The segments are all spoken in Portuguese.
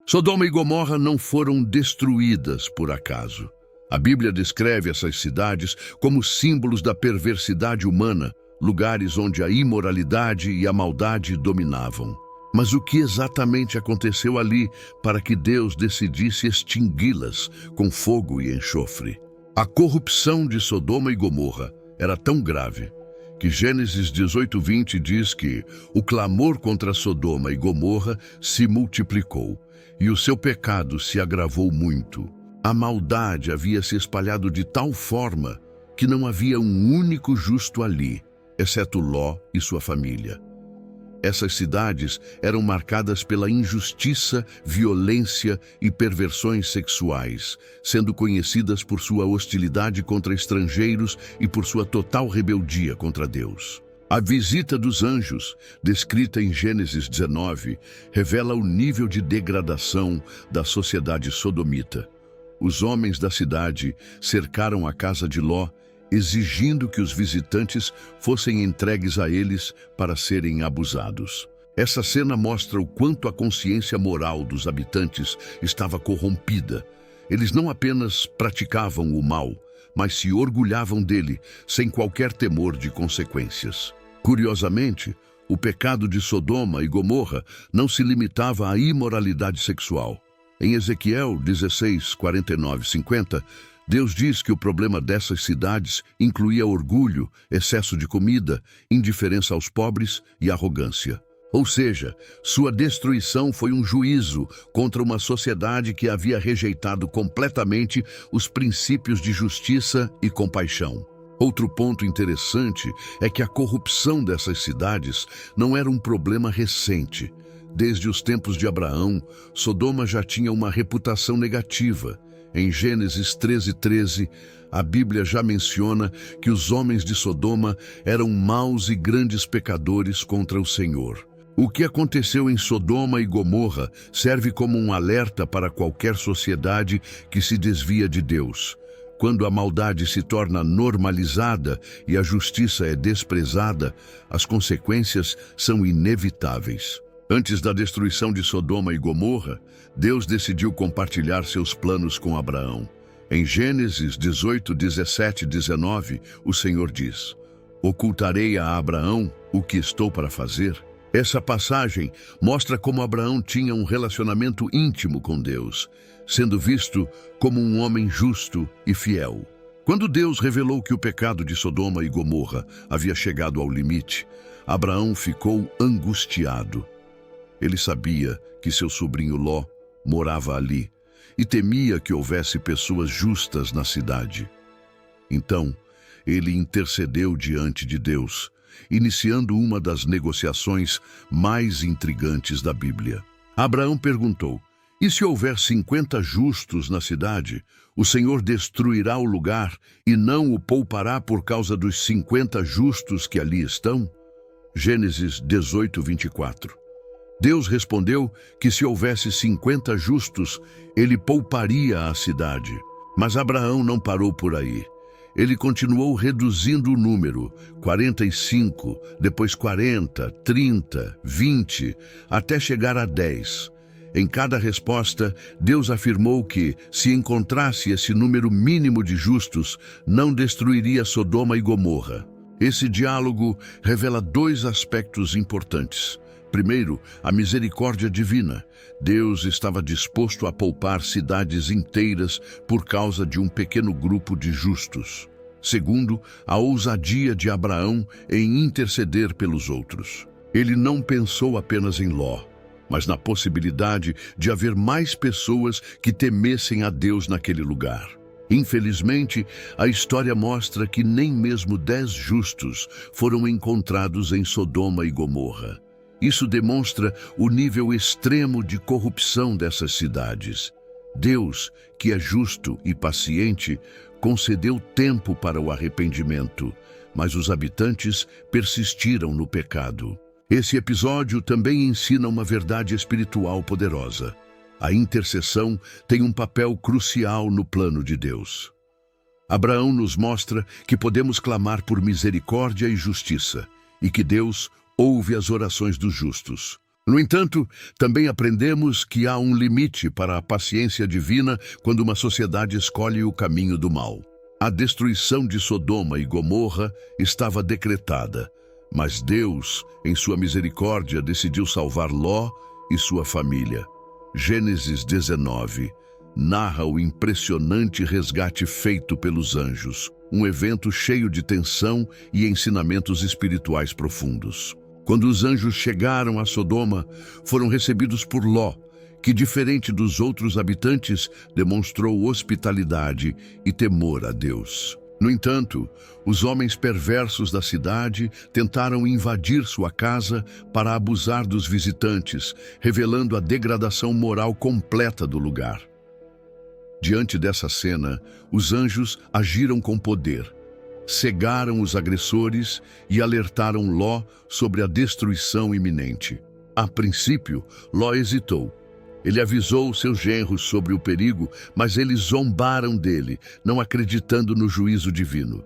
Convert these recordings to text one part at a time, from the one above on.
Sodoma e Gomorra não foram destruídas por acaso. A Bíblia descreve essas cidades como símbolos da perversidade humana, lugares onde a imoralidade e a maldade dominavam. Mas o que exatamente aconteceu ali para que Deus decidisse extingui-las com fogo e enxofre? A corrupção de Sodoma e Gomorra era tão grave que Gênesis 18:20 diz que o clamor contra Sodoma e Gomorra se multiplicou e o seu pecado se agravou muito. A maldade havia se espalhado de tal forma que não havia um único justo ali, exceto Ló e sua família. Essas cidades eram marcadas pela injustiça, violência e perversões sexuais, sendo conhecidas por sua hostilidade contra estrangeiros e por sua total rebeldia contra Deus. A visita dos anjos, descrita em Gênesis 19, revela o nível de degradação da sociedade sodomita. Os homens da cidade cercaram a casa de Ló, exigindo que os visitantes fossem entregues a eles para serem abusados. Essa cena mostra o quanto a consciência moral dos habitantes estava corrompida. Eles não apenas praticavam o mal, mas se orgulhavam dele, sem qualquer temor de consequências. Curiosamente, o pecado de Sodoma e Gomorra não se limitava à imoralidade sexual. Em Ezequiel 16, 49 e 50, Deus diz que o problema dessas cidades incluía orgulho, excesso de comida, indiferença aos pobres e arrogância. Ou seja, sua destruição foi um juízo contra uma sociedade que havia rejeitado completamente os princípios de justiça e compaixão. Outro ponto interessante é que a corrupção dessas cidades não era um problema recente. Desde os tempos de Abraão, Sodoma já tinha uma reputação negativa. Em Gênesis 13:13, a Bíblia já menciona que os homens de Sodoma eram maus e grandes pecadores contra o Senhor. O que aconteceu em Sodoma e Gomorra serve como um alerta para qualquer sociedade que se desvia de Deus. Quando a maldade se torna normalizada e a justiça é desprezada, as consequências são inevitáveis. Antes da destruição de Sodoma e Gomorra, Deus decidiu compartilhar seus planos com Abraão. Em Gênesis 18, 17 e 19, o Senhor diz: "Ocultarei a Abraão o que estou para fazer?" Essa passagem mostra como Abraão tinha um relacionamento íntimo com Deus, sendo visto como um homem justo e fiel. Quando Deus revelou que o pecado de Sodoma e Gomorra havia chegado ao limite, Abraão ficou angustiado. Ele sabia que seu sobrinho Ló morava ali e temia que houvesse pessoas justas na cidade. Então, ele intercedeu diante de Deus, iniciando uma das negociações mais intrigantes da Bíblia. Abraão perguntou: "E se houver 50 justos na cidade, o Senhor destruirá o lugar e não o poupará por causa dos 50 justos que ali estão?" Gênesis 18, 24. Deus respondeu que se houvesse 50 justos, ele pouparia a cidade. Mas Abraão não parou por aí. Ele continuou reduzindo o número, 45, depois 40, 30, 20, até chegar a 10. Em cada resposta, Deus afirmou que, se encontrasse esse número mínimo de justos, não destruiria Sodoma e Gomorra. Esse diálogo revela dois aspectos importantes. Primeiro, a misericórdia divina. Deus estava disposto a poupar cidades inteiras por causa de um pequeno grupo de justos. Segundo, a ousadia de Abraão em interceder pelos outros. Ele não pensou apenas em Ló, mas na possibilidade de haver mais pessoas que temessem a Deus naquele lugar. Infelizmente, a história mostra que nem mesmo 10 justos foram encontrados em Sodoma e Gomorra. Isso demonstra o nível extremo de corrupção dessas cidades. Deus, que é justo e paciente, concedeu tempo para o arrependimento, mas os habitantes persistiram no pecado. Esse episódio também ensina uma verdade espiritual poderosa. A intercessão tem um papel crucial no plano de Deus. Abraão nos mostra que podemos clamar por misericórdia e justiça, e que Deus ouve as orações dos justos. No entanto, também aprendemos que há um limite para a paciência divina quando uma sociedade escolhe o caminho do mal. A destruição de Sodoma e Gomorra estava decretada, mas Deus, em sua misericórdia, decidiu salvar Ló e sua família. Gênesis 19 narra o impressionante resgate feito pelos anjos, um evento cheio de tensão e ensinamentos espirituais profundos. Quando os anjos chegaram a Sodoma, foram recebidos por Ló, que, diferente dos outros habitantes, demonstrou hospitalidade e temor a Deus. No entanto, os homens perversos da cidade tentaram invadir sua casa para abusar dos visitantes, revelando a degradação moral completa do lugar. Diante dessa cena, os anjos agiram com poder, cegaram os agressores e alertaram Ló sobre a destruição iminente. A princípio, Ló hesitou. Ele avisou seus genros sobre o perigo, mas eles zombaram dele, não acreditando no juízo divino.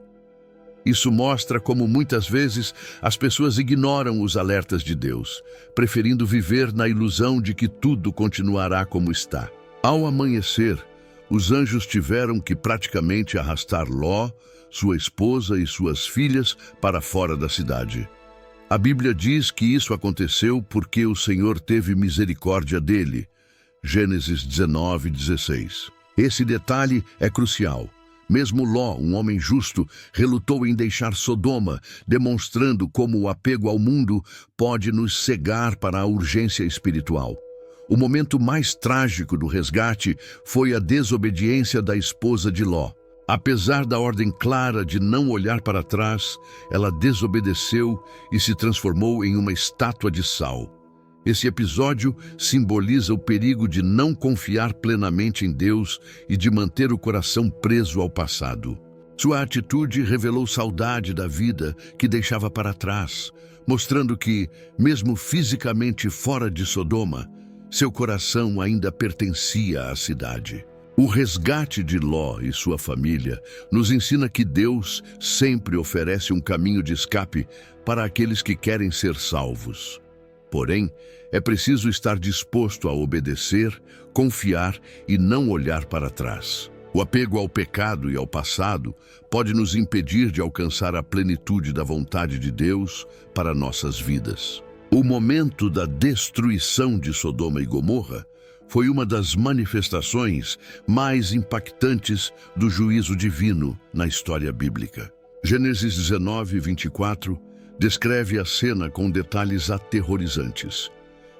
Isso mostra como muitas vezes as pessoas ignoram os alertas de Deus, preferindo viver na ilusão de que tudo continuará como está. Ao amanhecer, os anjos tiveram que praticamente arrastar Ló, sua esposa e suas filhas para fora da cidade. A Bíblia diz que isso aconteceu porque o Senhor teve misericórdia dele. Gênesis 19:16. Esse detalhe é crucial. Mesmo Ló, um homem justo, relutou em deixar Sodoma, demonstrando como o apego ao mundo pode nos cegar para a urgência espiritual. O momento mais trágico do resgate foi a desobediência da esposa de Ló. Apesar da ordem clara de não olhar para trás, ela desobedeceu e se transformou em uma estátua de sal. Esse episódio simboliza o perigo de não confiar plenamente em Deus e de manter o coração preso ao passado. Sua atitude revelou saudade da vida que deixava para trás, mostrando que, mesmo fisicamente fora de Sodoma, seu coração ainda pertencia à cidade. O resgate de Ló e sua família nos ensina que Deus sempre oferece um caminho de escape para aqueles que querem ser salvos. Porém, é preciso estar disposto a obedecer, confiar e não olhar para trás. O apego ao pecado e ao passado pode nos impedir de alcançar a plenitude da vontade de Deus para nossas vidas. O momento da destruição de Sodoma e Gomorra foi uma das manifestações mais impactantes do juízo divino na história bíblica. Gênesis 19:24 descreve a cena com detalhes aterrorizantes.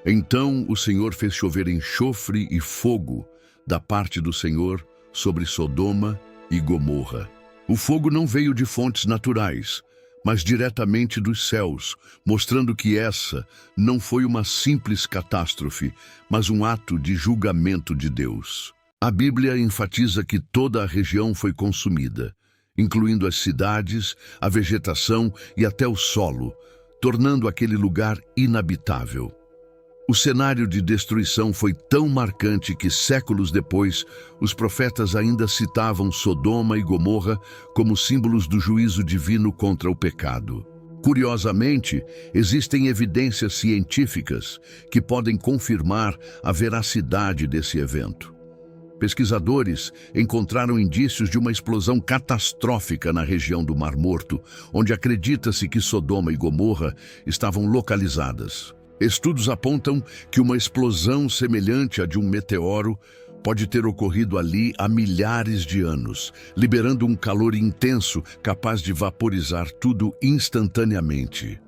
Então o Senhor fez chover enxofre e fogo da parte do Senhor sobre Sodoma e Gomorra. O fogo não veio de fontes naturais, mas diretamente dos céus, mostrando que essa não foi uma simples catástrofe, mas um ato de julgamento de Deus. A Bíblia enfatiza que toda a região foi consumida, incluindo as cidades, a vegetação e até o solo, tornando aquele lugar inabitável. O cenário de destruição foi tão marcante que séculos depois, os profetas ainda citavam Sodoma e Gomorra como símbolos do juízo divino contra o pecado. Curiosamente, existem evidências científicas que podem confirmar a veracidade desse evento. Pesquisadores encontraram indícios de uma explosão catastrófica na região do Mar Morto, onde acredita-se que Sodoma e Gomorra estavam localizadas. Estudos apontam que uma explosão semelhante à de um meteoro pode ter ocorrido ali há milhares de anos, liberando um calor intenso capaz de vaporizar tudo instantaneamente.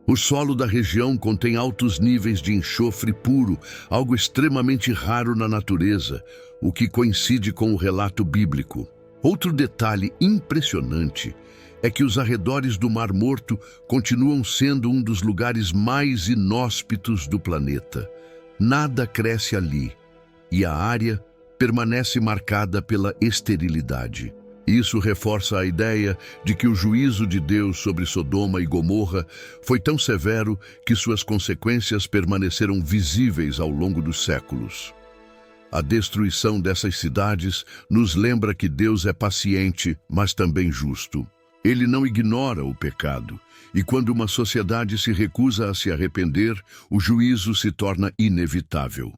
O solo da região contém altos níveis de enxofre puro, algo extremamente raro na natureza, o que coincide com o relato bíblico. Outro detalhe impressionante é que os arredores do Mar Morto continuam sendo um dos lugares mais inóspitos do planeta. Nada cresce ali, e a área permanece marcada pela esterilidade. Isso reforça a ideia de que o juízo de Deus sobre Sodoma e Gomorra foi tão severo que suas consequências permaneceram visíveis ao longo dos séculos. A destruição dessas cidades nos lembra que Deus é paciente, mas também justo. Ele não ignora o pecado, e quando uma sociedade se recusa a se arrepender, o juízo se torna inevitável.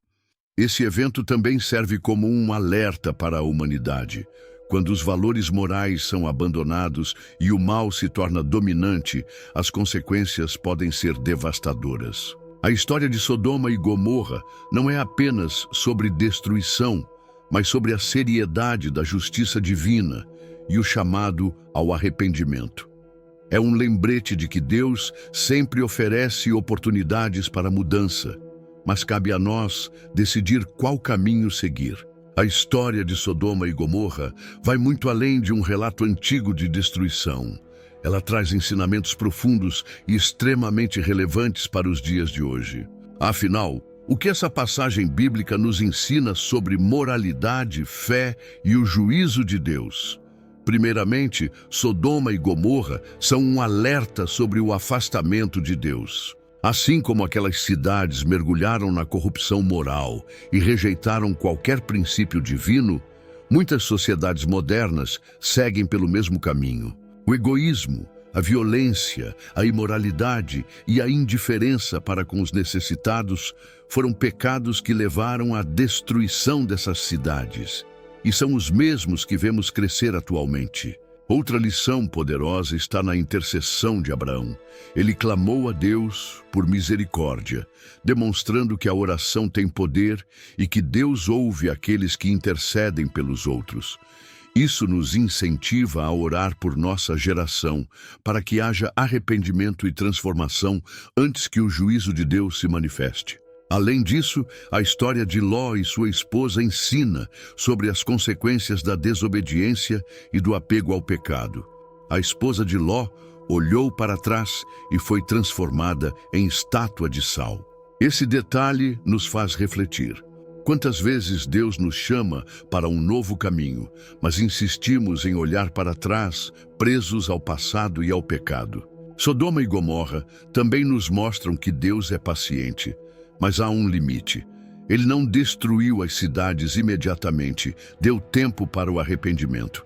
Esse evento também serve como um alerta para a humanidade. Quando os valores morais são abandonados e o mal se torna dominante, as consequências podem ser devastadoras. A história de Sodoma e Gomorra não é apenas sobre destruição, mas sobre a seriedade da justiça divina e o chamado ao arrependimento. É um lembrete de que Deus sempre oferece oportunidades para mudança, mas cabe a nós decidir qual caminho seguir. A história de Sodoma e Gomorra vai muito além de um relato antigo de destruição. Ela traz ensinamentos profundos e extremamente relevantes para os dias de hoje. Afinal, o que essa passagem bíblica nos ensina sobre moralidade, fé e o juízo de Deus? Primeiramente, Sodoma e Gomorra são um alerta sobre o afastamento de Deus. Assim como aquelas cidades mergulharam na corrupção moral e rejeitaram qualquer princípio divino, muitas sociedades modernas seguem pelo mesmo caminho. O egoísmo, a violência, a imoralidade e a indiferença para com os necessitados foram pecados que levaram à destruição dessas cidades, e são os mesmos que vemos crescer atualmente. Outra lição poderosa está na intercessão de Abraão. Ele clamou a Deus por misericórdia, demonstrando que a oração tem poder e que Deus ouve aqueles que intercedem pelos outros. Isso nos incentiva a orar por nossa geração, para que haja arrependimento e transformação antes que o juízo de Deus se manifeste. Além disso, a história de Ló e sua esposa ensina sobre as consequências da desobediência e do apego ao pecado. A esposa de Ló olhou para trás e foi transformada em estátua de sal. Esse detalhe nos faz refletir. Quantas vezes Deus nos chama para um novo caminho, mas insistimos em olhar para trás, presos ao passado e ao pecado. Sodoma e Gomorra também nos mostram que Deus é paciente. Mas há um limite. Ele não destruiu as cidades imediatamente, deu tempo para o arrependimento.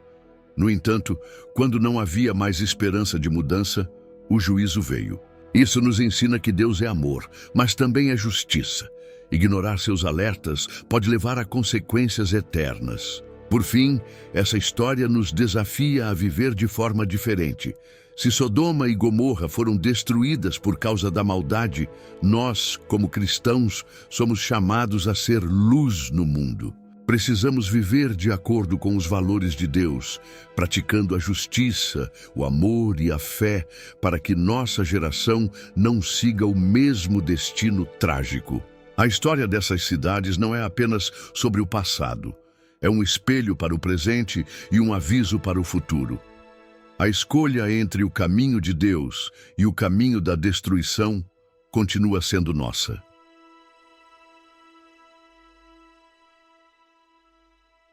No entanto, quando não havia mais esperança de mudança, o juízo veio. Isso nos ensina que Deus é amor, mas também é justiça. Ignorar seus alertas pode levar a consequências eternas. Por fim, essa história nos desafia a viver de forma diferente. Se Sodoma e Gomorra foram destruídas por causa da maldade, nós, como cristãos, somos chamados a ser luz no mundo. Precisamos viver de acordo com os valores de Deus, praticando a justiça, o amor e a fé, para que nossa geração não siga o mesmo destino trágico. A história dessas cidades não é apenas sobre o passado. É um espelho para o presente e um aviso para o futuro. A escolha entre o caminho de Deus e o caminho da destruição continua sendo nossa.